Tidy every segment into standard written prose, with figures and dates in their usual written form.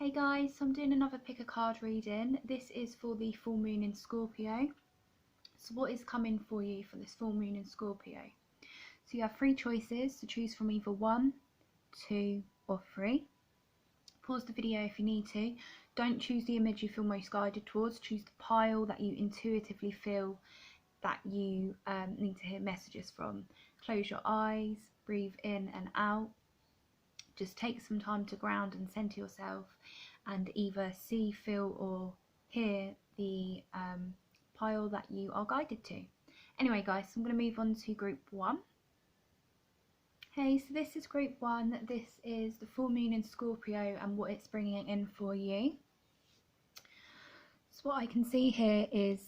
Hey guys, so I'm doing another Pickacard reading. This is for the full moon in Scorpio. So what is coming for you for this full moon in Scorpio? So you have three choices to choose from, either 1, 2 or 3. Pause the video if you need to. Don't choose the image you feel most guided towards. Choose the pile that you intuitively feel that you need to hear messages from. Close your eyes, breathe in and out. Just take some time to ground and center yourself and either see, feel or hear the pile that you are guided to. Anyway guys, so I'm going to move on to group 1. Hey, so this is group 1. This is the full moon in Scorpio and what it's bringing in for you. So what I can see here is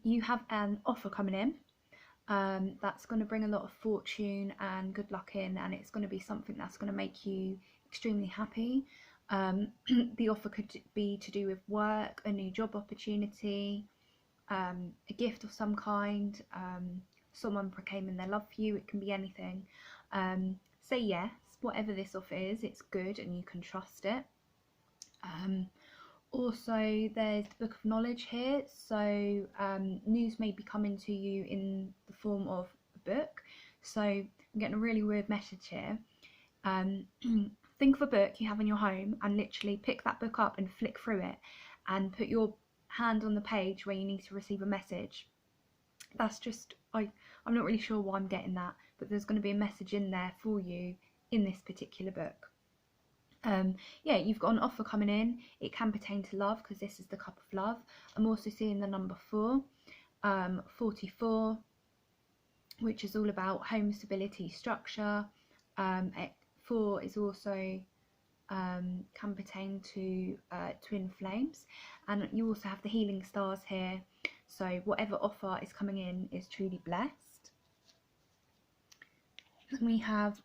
you have an offer coming in. That's going to bring a lot of fortune and good luck in, and it's going to be something that's going to make you extremely happy. The offer could be to do with work, a new job opportunity, a gift of some kind, someone proclaiming their love for you. It can be anything. Say yes, whatever this offer is, it's good and you can trust it. Also, there's the Book of Knowledge here, so news may be coming to you in the form of a book. So I'm getting a really weird message here. Think of a book you have in your home and literally pick that book up and flick through it and put your hand on the page where you need to receive a message. That's just, I'm not really sure why I'm getting that, but there's going to be a message in there for you in this particular book. Yeah, you've got an offer coming in. It can pertain to love because this is the cup of love. I'm also seeing the number 4, 44, which is all about home stability, structure. 4 is also can pertain to twin flames, and you also have the healing stars here. So whatever offer is coming in is truly blessed. And we have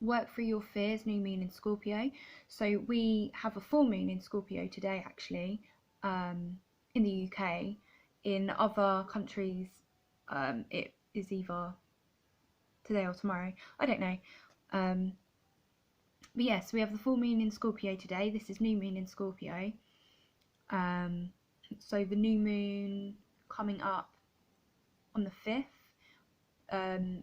work through your fears, new moon in Scorpio. So we have a full moon in Scorpio today, actually, in the UK. In other countries, it is either today or tomorrow. I don't know. But yes, we have the full moon in Scorpio today. This is new moon in Scorpio. So the new moon coming up on the 5th.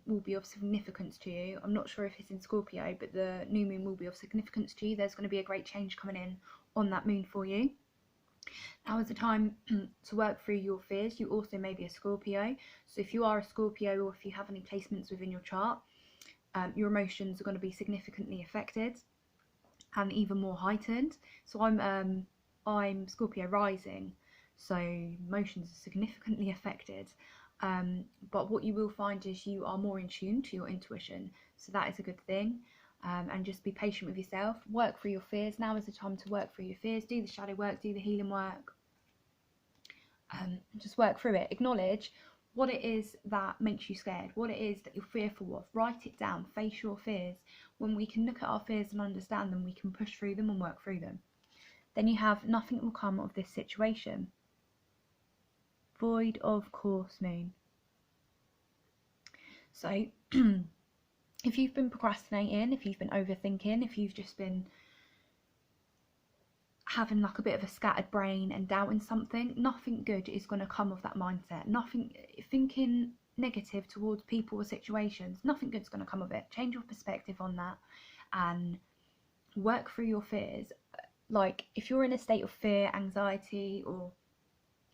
Will be of significance to you. I'm not sure if it's in Scorpio, but the new moon will be of significance to you. There's going to be a great change coming in on that moon for you. Now is the time to work through your fears. You also may be a Scorpio, so if you are a Scorpio or if you have any placements within your chart, your emotions are going to be significantly affected and even more heightened. So I'm Scorpio rising, so emotions are significantly affected. But what you will find is you are more in tune to your intuition, so that is a good thing. And just be patient with yourself, work through your fears. Now is the time to work through your fears, do the shadow work, do the healing work, just work through it. Acknowledge what it is that makes you scared, what it is that you're fearful of. Write it down, face your fears. When we can look at our fears and understand them, we can push through them and work through them. Then you have nothing will come of this situation. Void of course moon. So if you've been procrastinating, if you've been overthinking, if you've just been having like a bit of a scattered brain and doubting something, nothing good is going to come of that mindset. Nothing, thinking negative towards people or situations, nothing good's going to come of it. Change your perspective on that and work through your fears. Like if you're in a state of fear, anxiety or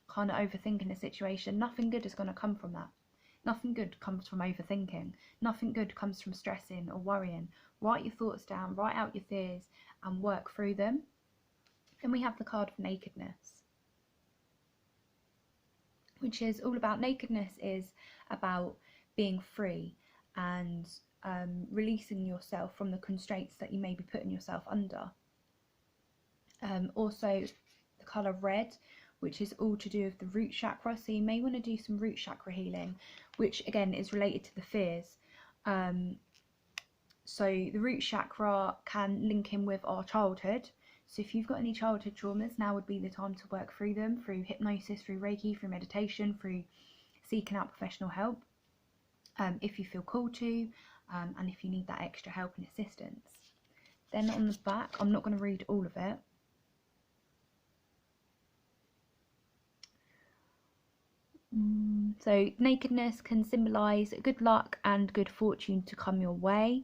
kind of overthinking a situation, nothing good is going to come from that. Nothing good comes from overthinking. Nothing good comes from stressing or worrying. Write your thoughts down, write out your fears and work through them. Then we have the card of nakedness, which is all about nakedness, is about being free and releasing yourself from the constraints that you may be putting yourself under. Also the colour red, which is all to do with the root chakra. So you may want to do some root chakra healing, which again is related to the fears. So the root chakra can link in with our childhood. So if you've got any childhood traumas, now would be the time to work through them, through hypnosis, through Reiki, through meditation, through seeking out professional help, if you feel called to, and if you need that extra help and assistance. Then on the back, I'm not going to read all of it, So nakedness can symbolize good luck and good fortune to come your way.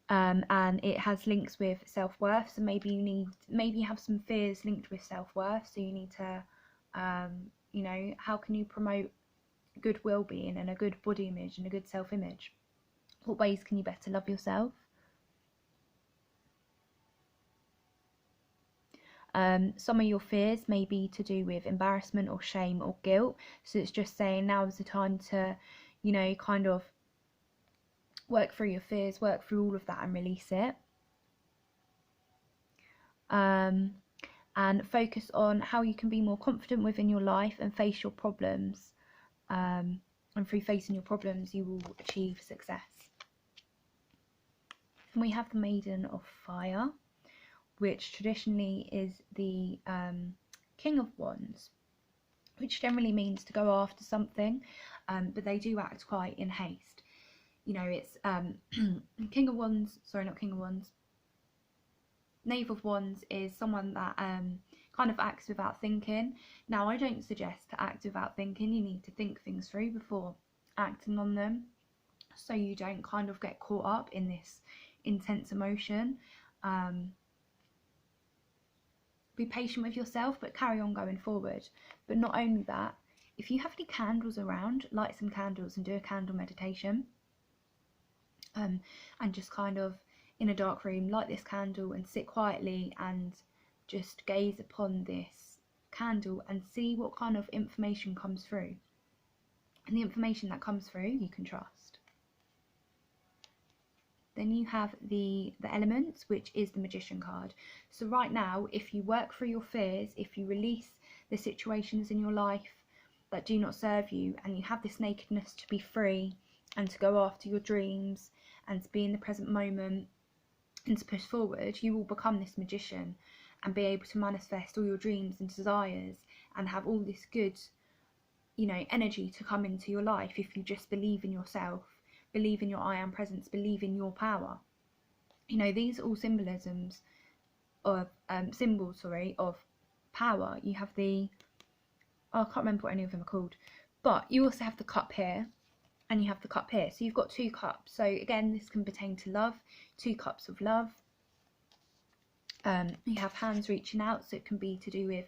And it has links with self-worth, so maybe you have some fears linked with self-worth, so you need to how can you promote good well-being and a good body image and a good self-image? What ways can you better love yourself? Some of your fears may be to do with embarrassment or shame or guilt, so it's just saying now is the time to kind of work through your fears, work through all of that and release it. And focus on how you can be more confident within your life and face your problems. And through facing your problems, you will achieve success. And we have the Maiden of Fire, which traditionally is the King of Wands, which generally means to go after something, but they do act quite in haste. It's King of Wands, sorry, not King of Wands. Knave of Wands is someone that kind of acts without thinking. Now, I don't suggest to act without thinking. You need to think things through before acting on them, so you don't kind of get caught up in this intense emotion. Be patient with yourself, but carry on going forward. But not only that, if you have any candles around, light some candles and do a candle meditation. And just kind of in a dark room, light this candle and sit quietly and just gaze upon this candle and see what kind of information comes through. And the information that comes through, you can trust. Then you have the elements, which is the Magician card. So right now, if you work through your fears, if you release the situations in your life that do not serve you, and you have this nakedness to be free and to go after your dreams and to be in the present moment and to push forward, you will become this magician and be able to manifest all your dreams and desires and have all this good, energy to come into your life if you just believe in yourself, believe in your I am presence, believe in your power. These are all symbols of power. You have I can't remember what any of them are called, but you also have the cup here and you have the cup here, so you've got 2 cups. So again, this can pertain to love, 2 cups of love. You have hands reaching out, so it can be to do with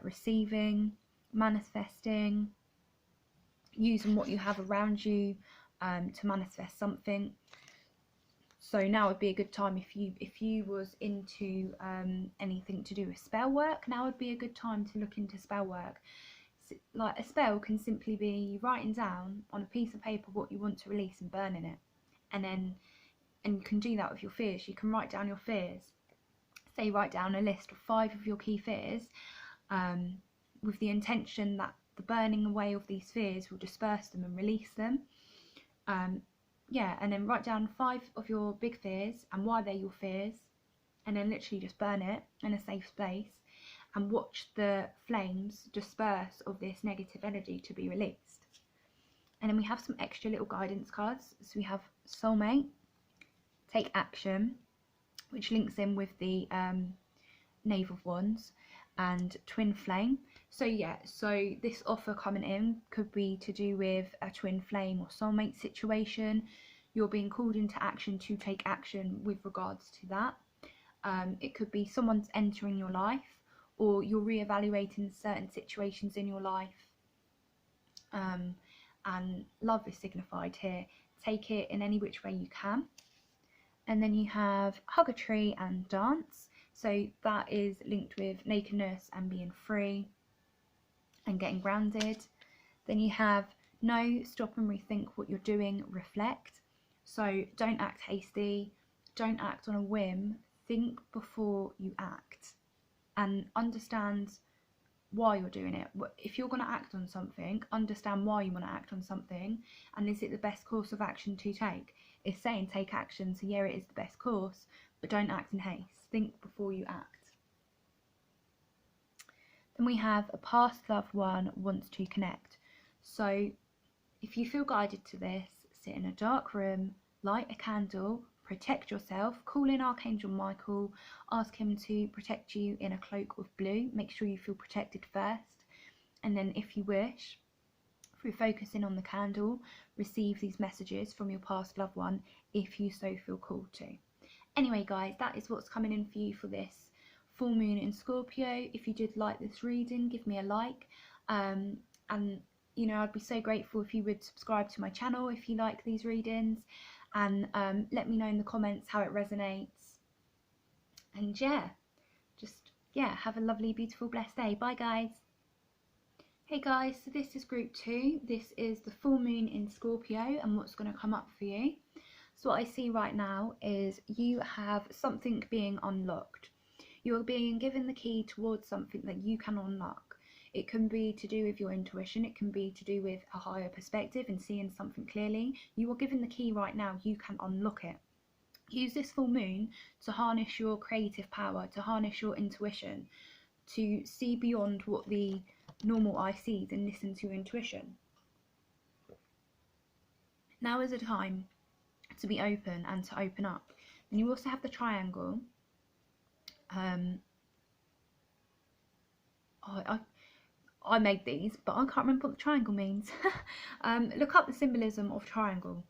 receiving, manifesting, using what you have around you to manifest something. So now would be a good time if you was into anything to do with spell work. Now would be a good time to look into spell work. Like a spell can simply be writing down on a piece of paper what you want to release and burning it, and you can do that with your fears. You can write down your fears. Say write down a list of 5 of your key fears, with the intention that the burning away of these fears will disperse them and release them. And then write down 5 of your big fears and why they're your fears, and then literally just burn it in a safe space and watch the flames disperse of this negative energy to be released. And then we have some extra little guidance cards. So we have Soulmate, Take Action, which links in with the Knave of Wands, and Twin Flame. So this offer coming in could be to do with a twin flame or soulmate situation. You're being called into action to take action with regards to that. It could be someone's entering your life, or you're reevaluating certain situations in your life. And love is signified here. Take it in any which way you can. And then you have Hug a Tree and Dance. So that is linked with nakedness and being free and getting grounded. Then you have Know, Stop and Rethink what you're doing, Reflect. So don't act hasty, don't act on a whim, think before you act and understand why you're doing it. If you're going to act on something, understand why you want to act on something, and is it the best course of action to take. It's saying take action, so yeah, it is the best course, but don't act in haste. Think before you act. Then we have a past loved one wants to connect. So if you feel guided to this, sit in a dark room, light a candle, protect yourself, call in Archangel Michael, ask him to protect you in a cloak of blue. Make sure you feel protected first, and then if you wish, through focusing on the candle, receive these messages from your past loved one if you so feel called to. Anyway guys, that is what's coming in for you for this full moon in Scorpio. If you did like this reading, give me a like, and you know, I'd be so grateful if you would subscribe to my channel if you like these readings, and let me know in the comments how it resonates. And yeah, have a lovely, beautiful, blessed day. Bye guys. Hey guys, so this is group 2. This is the full moon in Scorpio and what's going to come up for you. So what I see right now is you have something being unlocked. You're being given the key towards something that you can unlock. It can be to do with your intuition, it can be to do with a higher perspective and seeing something clearly. You are given the key right now, you can unlock it. Use this full moon to harness your creative power, to harness your intuition, to see beyond what the normal eye sees and listen to your intuition. Now is a time to be open and to open up. And you also have the triangle. I made these, but I can't remember what the triangle means. Look up the symbolism of triangle.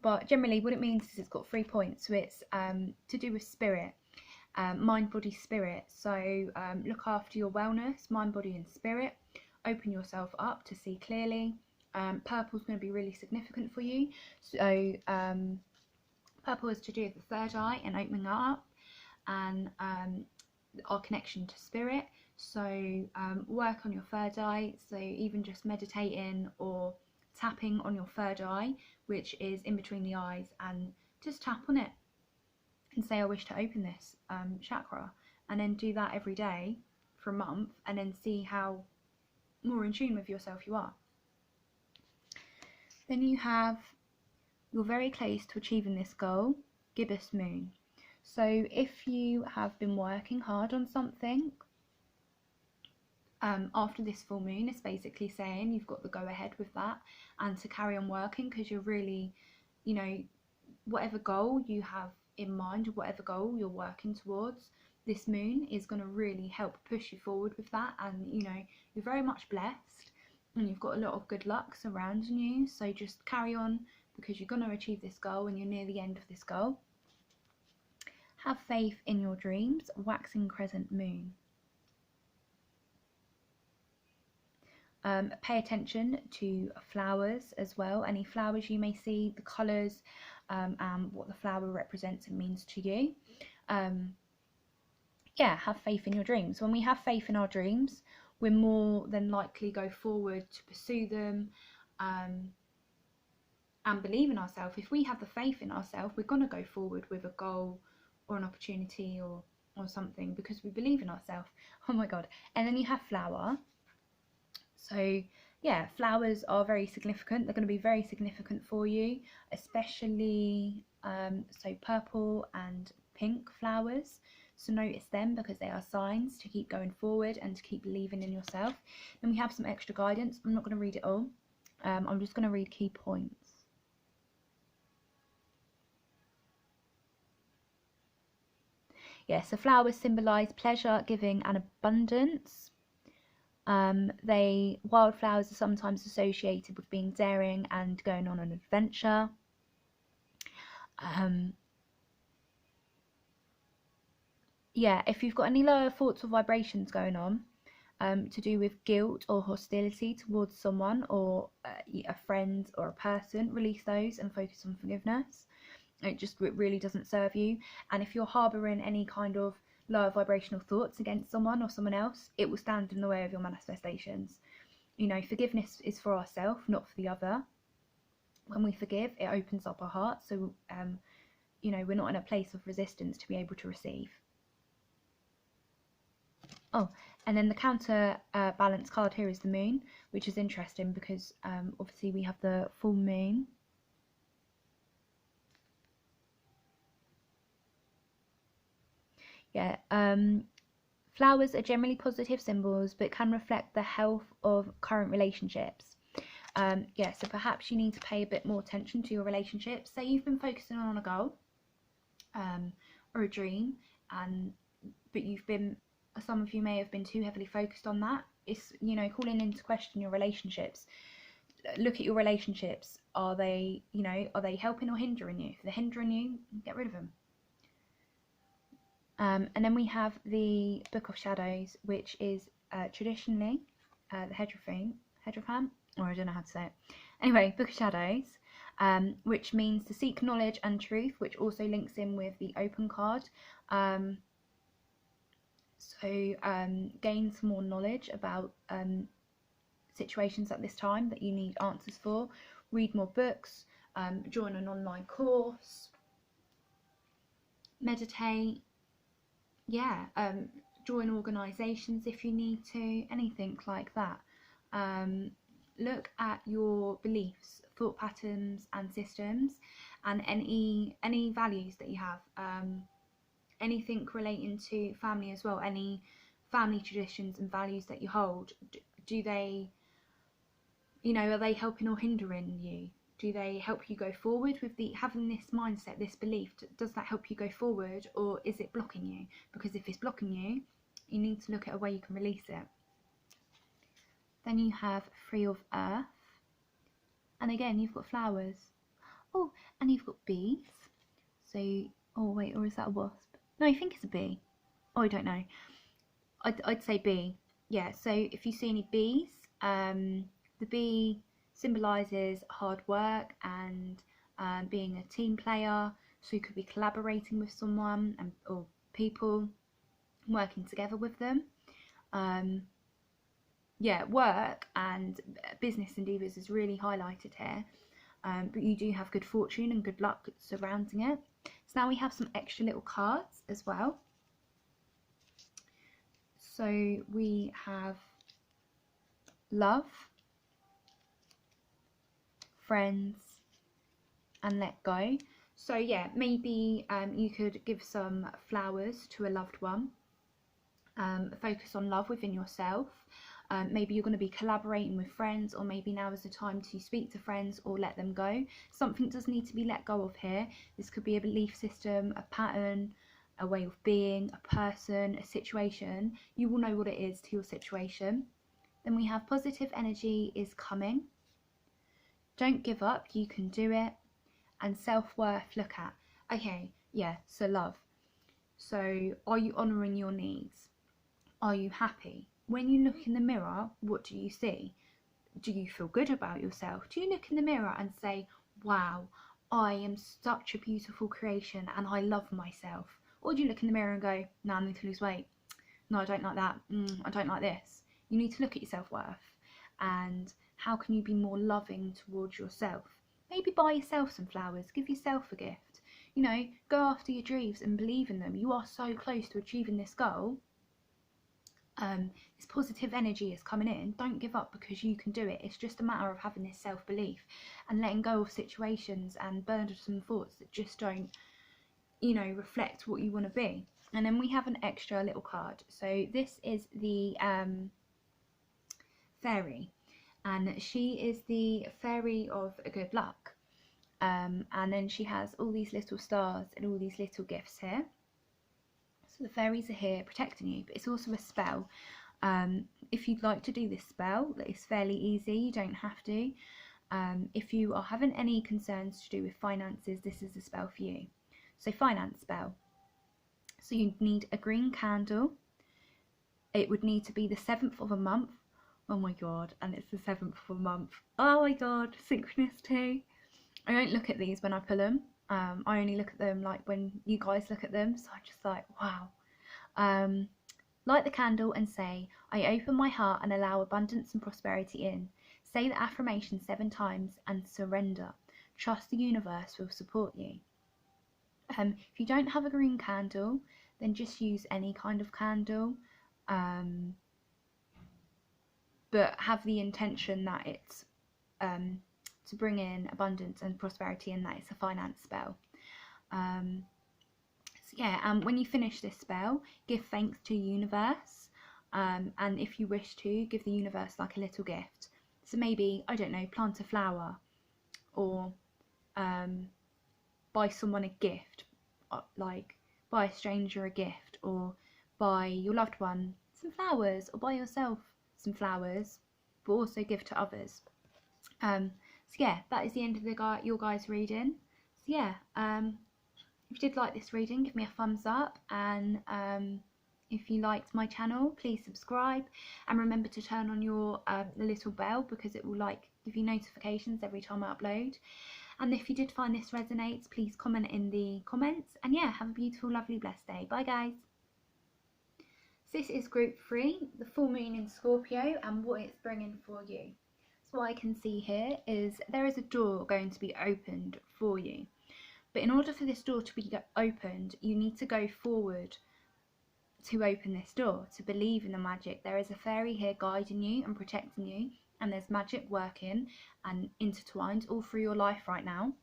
But generally what it means is it's got 3 points. So it's to do with spirit, mind, body, spirit. So look after your wellness, mind, body and spirit. Open yourself up to see clearly. Purple is going to be really significant for you. So purple is to do with the third eye and opening that up, and our connection to spirit. So work on your third eye, so even just meditating or tapping on your third eye, which is in between the eyes, and just tap on it and say, I wish to open this chakra, and then do that every day for a month, and then see how more in tune with yourself you are. Then you have, you're very close to achieving this goal, gibbous moon. So if you have been working hard on something, after this full moon, it's basically saying you've got the go ahead with that and to carry on working, because you're really, you know, whatever goal you have in mind, whatever goal you're working towards, this moon is going to really help push you forward with that. And you know, you're very much blessed and you've got a lot of good luck surrounding you, so just carry on, because you're going to achieve this goal and you're near the end of this goal. Have faith in your dreams, waxing crescent moon. Pay attention to flowers as well, any flowers you may see, the colours, and what the flower represents and means to you. Yeah, have faith in your dreams. When we have faith in our dreams, we're more than likely go forward to pursue them, and believe in ourselves. If we have the faith in ourselves, we're going to go forward with a goal or an opportunity or something, because we believe in ourselves. Oh my god. And then you have flower. So yeah, flowers are very significant. They're going to be very significant for you, especially so purple and pink flowers. So notice them, because they are signs to keep going forward and to keep believing in yourself. Then we have some extra guidance. I'm not going to read it all. I'm just going to read key points. Yeah, so flowers symbolise pleasure, giving and abundance. Wildflowers are sometimes associated with being daring and going on an adventure. Yeah, if you've got any lower thoughts or vibrations going on, to do with guilt or hostility towards someone or a friend or a person, release those and focus on forgiveness. It really doesn't serve you. And if you're harbouring any kind of lower vibrational thoughts against someone or someone else, it will stand in the way of your manifestations. You know, forgiveness is for ourselves, not for the other. When we forgive, it opens up our heart, so you know, we're not in a place of resistance to be able to receive. Oh, and then the counter balance card here is the moon, which is interesting because obviously we have the full moon. Yeah, flowers are generally positive symbols, but can reflect the health of current relationships. Yeah, so perhaps you need to pay a bit more attention to your relationships. Say you've been focusing on a goal or a dream, but some of you may have been too heavily focused on that. It's, you know, calling into question your relationships. look at your relationships. Are they, you know, are they helping or hindering you? If they're hindering you, get rid of them. And then we have the Book of Shadows, which is traditionally the Hierophant, or I don't know how to say it. Anyway, Book of Shadows, which means to seek knowledge and truth, which also links in with the Open card. Gain some more knowledge about situations at this time that you need answers for. Read more books, join an online course, meditate, join organisations if you need to, anything like that. Look at your beliefs, thought patterns and systems, and any values that you have, anything relating to family as well, any family traditions and values that you hold. Do they, you know, are they helping or hindering you? Do they help you go forward with having this mindset, this belief? Does that help you go forward, or is it blocking you? Because if it's blocking you, you need to look at a way you can release it. Then you have Free of Earth, and again you've got flowers. Oh, and you've got bees. So, oh wait, or is that a wasp? No, I think it's a bee. Oh, I don't know. I'd say bee. Yeah. So if you see any bees, the bee symbolises hard work and being a team player. So you could be collaborating with someone or people, working together with them. Work and business endeavours is really highlighted here. But you do have good fortune and good luck surrounding it. So now we have some extra little cards as well. So we have love, friends, and let go. So yeah, maybe you could give some flowers to a loved one. Focus on love within yourself. Maybe you're going to be collaborating with friends, or maybe now is the time to speak to friends or let them go. Something does need to be let go of here. This could be a belief system, a pattern, a way of being, a person, a situation. You will know what it is to your situation. Then we have positive energy is coming. Don't give up, you can do it. And self-worth, look at. Okay, yeah, so love. So are you honouring your needs? Are you happy? When you look in the mirror, what do you see? Do you feel good about yourself? Do you look in the mirror and say, wow, I am such a beautiful creation and I love myself? Or do you look in the mirror and go, no, I need to lose weight. No, I don't like that. I don't like this. You need to look at your self-worth and how can you be more loving towards yourself? Maybe buy yourself some flowers, give yourself a gift. You know, go after your dreams and believe in them. You are so close to achieving this goal. This positive energy is coming in. Don't give up because you can do it. It's just a matter of having this self-belief and letting go of situations and burdensome thoughts that just don't, you know, reflect what you want to be. And then we have an extra little card. So this is the fairy, and she is the fairy of good luck. And then she has all these little stars and all these little gifts here. So the fairies are here protecting you, but it's also a spell. If you'd like to do this spell, it's fairly easy, you don't have to. If you are having any concerns to do with finances, this is the spell for you. So finance spell. So you need a green candle. It would need to be the 7th of a month. Oh my god, and it's the 7th of a month. Oh my god, synchronicity. I don't look at these when I pull them. I only look at them like when you guys look at them, so I'm just like, wow. Light the candle and say, I open my heart and allow abundance and prosperity in. Say the affirmation 7 times and surrender. Trust the universe will support you. If you don't have a green candle, then just use any kind of candle. But have the intention that it's to bring in abundance and prosperity, and that it's a finance spell. When you finish this spell, give thanks to the universe, and if you wish to, give the universe like a little gift. So maybe, I don't know, plant a flower, or buy someone a gift, like buy a stranger a gift, or buy your loved one some flowers, or buy yourself some flowers, but also give to others. So yeah, that is the end of your guys' reading. So yeah, if you did like this reading, give me a thumbs up, and if you liked my channel, please subscribe, and remember to turn on your the little bell, because it will give you notifications every time I upload. And if you did find this resonates, please comment in the comments, and yeah, have a beautiful, lovely, blessed day. Bye guys. So this is group 3, the full moon in Scorpio, and what it's bringing for you. So what I can see here is there is a door going to be opened for you. But in order for this door to be opened, you need to go forward to open this door, to believe in the magic. There is a fairy here guiding you and protecting you, and there's magic working and intertwined all through your life right now.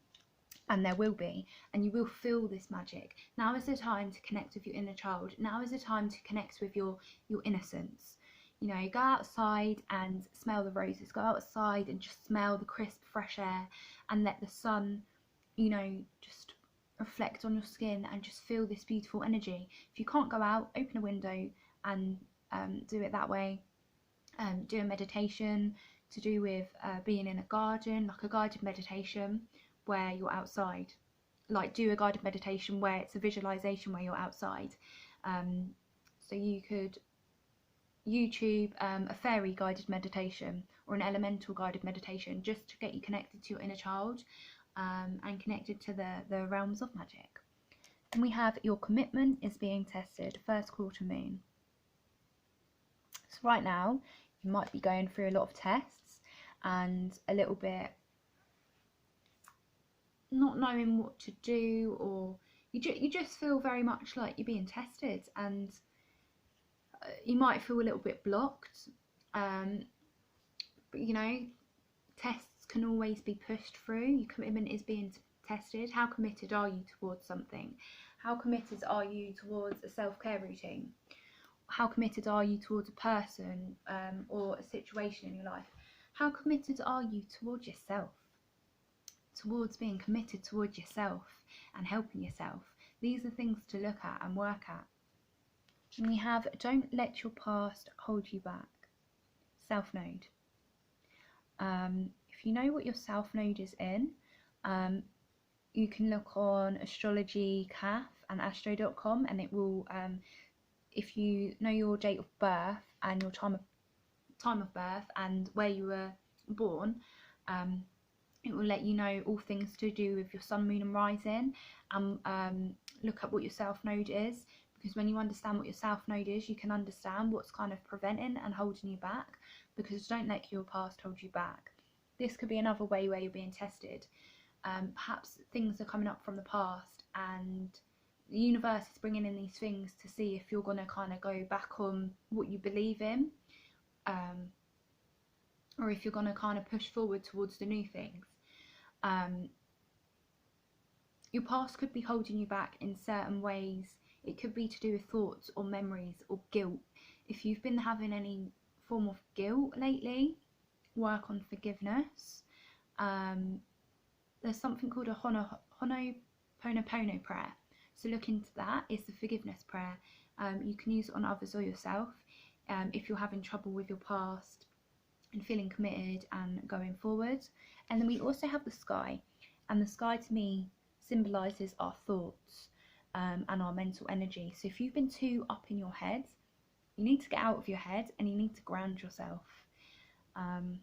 And there will be, and you will feel this magic. Now is the time to connect with your inner child. Now is the time to connect with your innocence. You know, go outside and smell the roses. Go outside and just smell the crisp, fresh air, and let the sun, you know, just reflect on your skin and just feel this beautiful energy. If you can't go out, open a window and do it that way. Do a meditation to do with being in a garden, like a guided meditation where you're outside. Like, do a guided meditation where it's a visualization where you're outside. So you could YouTube a fairy guided meditation or an elemental guided meditation, just to get you connected to your inner child and connected to the realms of magic. And we have your commitment is being tested, first quarter moon. So right now you might be going through a lot of tests and a little bit not knowing what to do, or you just feel very much like you're being tested, and you might feel a little bit blocked, but you know, tests can always be pushed through. Your commitment is being tested. How committed are you towards something? How committed are you towards a self-care routine? How committed are you towards a person or a situation in your life? How committed are you towards yourself? Towards being committed towards yourself and helping yourself. These are things to look at and work at. And we have don't let your past hold you back. South node. If you know what your south node is in, you can look on astrology calf and astro.com, and it will, if you know your date of birth and your time of birth and where you were born, it will let you know all things to do with your sun, moon and rising, and look at what your south node is, because when you understand what your south node is, you can understand what's kind of preventing and holding you back, because don't let your past hold you back. This could be another way where you're being tested. Perhaps things are coming up from the past and the universe is bringing in these things to see if you're going to kind of go back on what you believe in, or if you're going to kind of push forward towards the new things. Your past could be holding you back in certain ways. It could be to do with thoughts or memories or guilt. If you've been having any form of guilt lately, work on forgiveness. There's something called a Ho'oponopono prayer, so look into that. It's the forgiveness prayer. You can use it on others or yourself if you're having trouble with your past and feeling committed and going forward. And then we also have the sky, and the sky to me symbolises our thoughts and our mental energy. So if you've been too up in your head, you need to get out of your head and you need to ground yourself and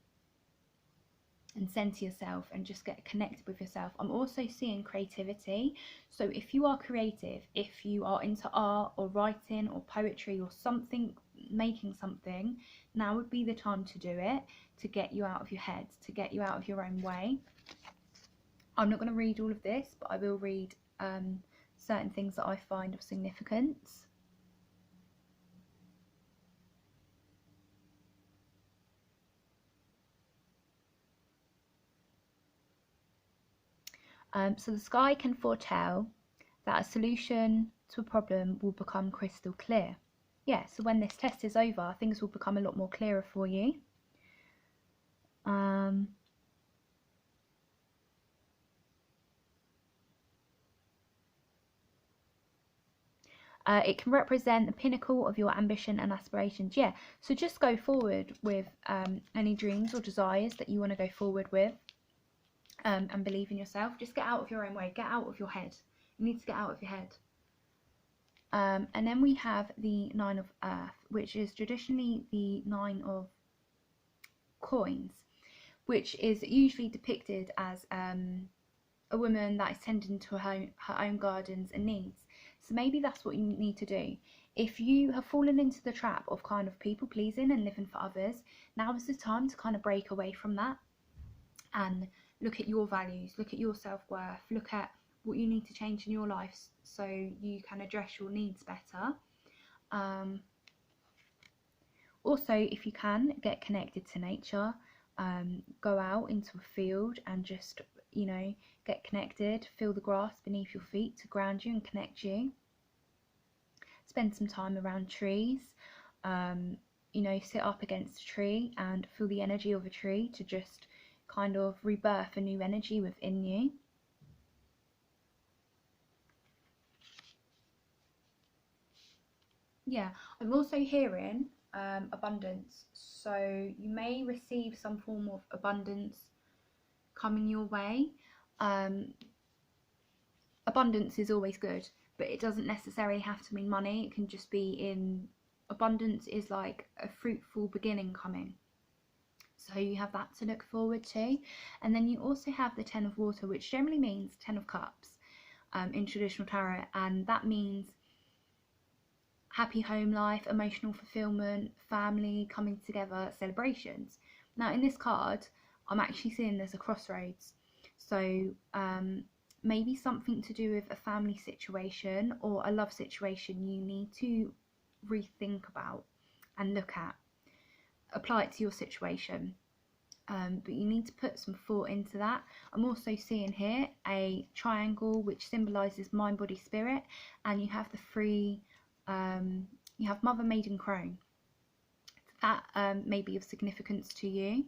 center yourself and just get connected with yourself. I'm also seeing creativity. So if you are creative, if you are into art or writing or poetry or something, making something, now would be the time to do it, to get you out of your head, to get you out of your own way. I'm not going to read all of this, but I will read certain things that I find of significance. So the sky can foretell that a solution to a problem will become crystal clear. Yeah, so when this test is over, things will become a lot more clearer for you. It can represent the pinnacle of your ambition and aspirations. Yeah, so just go forward with any dreams or desires that you want to go forward with, and believe in yourself. Just get out of your own way, get out of your head. You need to get out of your head. And then we have the Nine of Earth, which is traditionally the Nine of Coins, which is usually depicted as a woman that is tending to her own gardens and needs. So maybe that's what you need to do. If you have fallen into the trap of kind of people pleasing and living for others, now is the time to kind of break away from that and look at your values, look at your self-worth, look at what you need to change in your life so you can address your needs better. Also, if you can, get connected to nature. Go out into a field and just, you know, get connected, feel the grass beneath your feet to ground you and connect you. Spend some time around trees, you know, sit up against a tree and feel the energy of a tree to just kind of rebirth a new energy within you. Yeah, I'm also hearing abundance, so you may receive some form of abundance coming your way. Abundance is always good, but it doesn't necessarily have to mean money. It can just be in abundance is like a fruitful beginning coming. So you have that to look forward to. And then you also have the Ten of Water, which generally means Ten of Cups in traditional tarot, and that means happy home life, emotional fulfillment, family coming together, celebrations. Now in this card, I'm actually seeing there's a crossroads. So maybe something to do with a family situation or a love situation you need to rethink about and look at. Apply it to your situation. But you need to put some thought into that. I'm also seeing here a triangle which symbolises mind, body, spirit, and you have the three, you have Mother, Maiden, Crone. That may be of significance to you,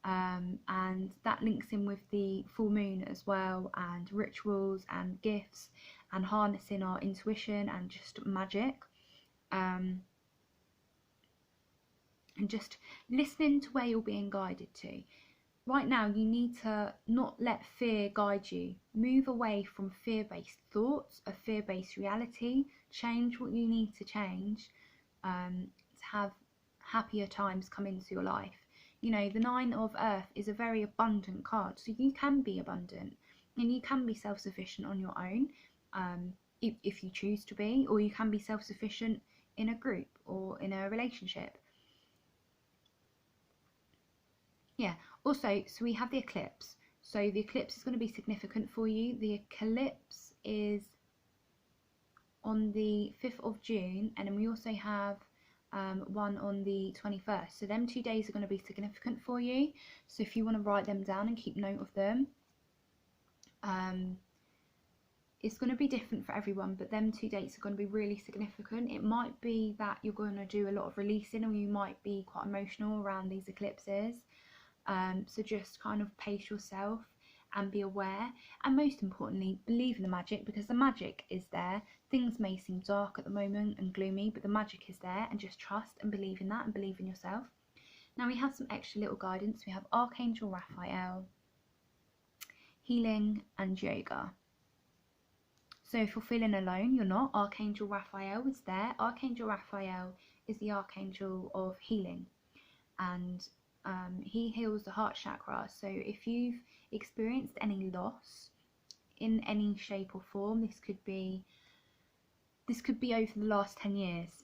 and that links in with the full moon as well, and rituals and gifts and harnessing our intuition and just magic. And just listening to where you're being guided to. Right now, you need to not let fear guide you. Move away from fear-based thoughts, a fear-based reality. Change what you need to change to have happier times come into your life. You know, the Nine of Earth is a very abundant card, so you can be abundant and you can be self-sufficient on your own if you choose to be, or you can be self-sufficient in a group or in a relationship. Yeah, also, so we have the eclipse. So the eclipse is going to be significant for you. The eclipse is on the 5th of June, and then we also have one on the 21st. So them 2 days are going to be significant for you. So if you want to write them down and keep note of them, it's going to be different for everyone, but them 2 dates are going to be really significant. It might be that you're going to do a lot of releasing, or you might be quite emotional around these eclipses. So just kind of pace yourself and be aware, and most importantly, believe in the magic, because the magic is there. Things may seem dark at the moment and gloomy, but the magic is there, and just trust and believe in that and believe in yourself. Now we have some extra little guidance. We have Archangel Raphael, healing and yoga. So if you're feeling alone, you're not. Archangel Raphael is there. Archangel Raphael is the archangel of healing, and he heals the heart chakra. So if you've experienced any loss in any shape or form, this could be over the last 10 years.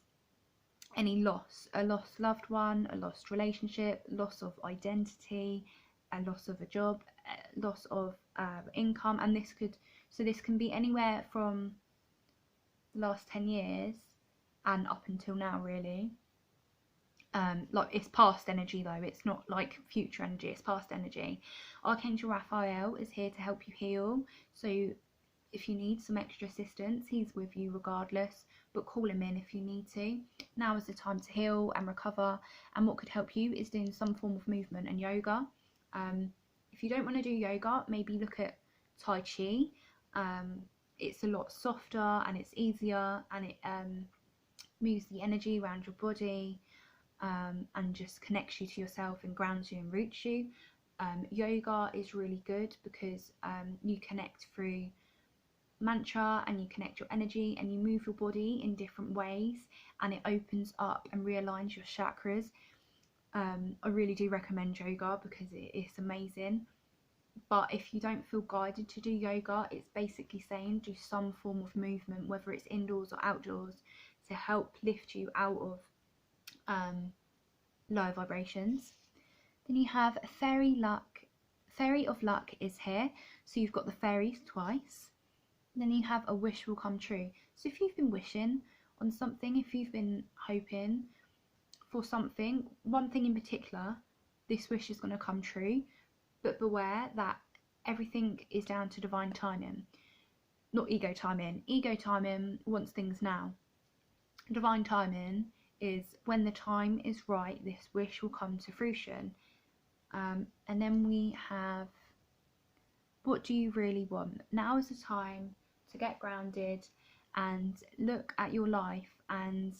Any loss, a lost loved one, a lost relationship, loss of identity, a loss of a job, a loss of income, and this can be anywhere from the last 10 years and up until now, really. Like, it's past energy though, it's not like future energy, it's past energy. Archangel Raphael is here to help you heal, so if you need some extra assistance, he's with you regardless, but call him in if you need to. Now is the time to heal and recover, and what could help you is doing some form of movement and yoga. If you don't want to do yoga, maybe look at Tai Chi, it's a lot softer and it's easier, and it moves the energy around your body, and just connects you to yourself and grounds you and roots you. Yoga is really good because you connect through mantra, and you connect your energy, and you move your body in different ways, and it opens up and realigns your chakras. I really do recommend yoga because it is amazing. But if you don't feel guided to do yoga, it's basically saying do some form of movement, whether it's indoors or outdoors, to help lift you out of low vibrations. Then you have fairy luck. Fairy of luck is here, so you've got the fairies twice. Then you have a wish will come true. So if you've been wishing on something, if you've been hoping for something, one thing in particular, this wish is going to come true. But beware that everything is down to divine timing, not ego timing. Ego timing wants things now. Divine timing is when the time is right, this wish will come to fruition. And then we have, what do you really want? Now is the time to get grounded and look at your life, and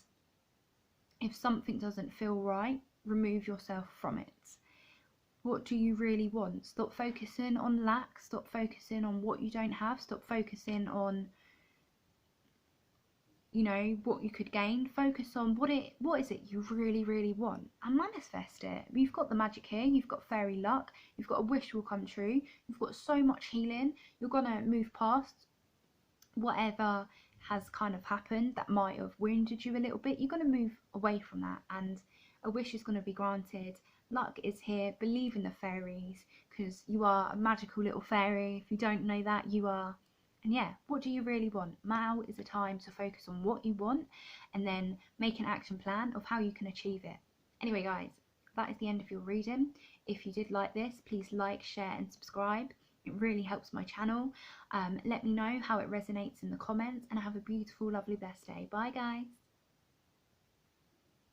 if something doesn't feel right, remove yourself from it. What do you really want? Stop focusing on lack, stop focusing on what you don't have, stop focusing on, you know, what you could gain. Focus on what is it you really, really want, and manifest it. You've got the magic here, you've got fairy luck, you've got a wish will come true, you've got so much healing. You're gonna move past whatever has kind of happened that might have wounded you a little bit. You're gonna move away from that, and a wish is going to be granted. Luck is here. Believe in the fairies, because you are a magical little fairy. If you don't know that, you are. And yeah, what do you really want? Now is the time to focus on what you want, and then make an action plan of how you can achieve it. Anyway guys, that is the end of your reading. If you did like this, please like, share and subscribe. It really helps my channel. Let me know how it resonates in the comments, and have a beautiful, lovely, blessed day. Bye guys.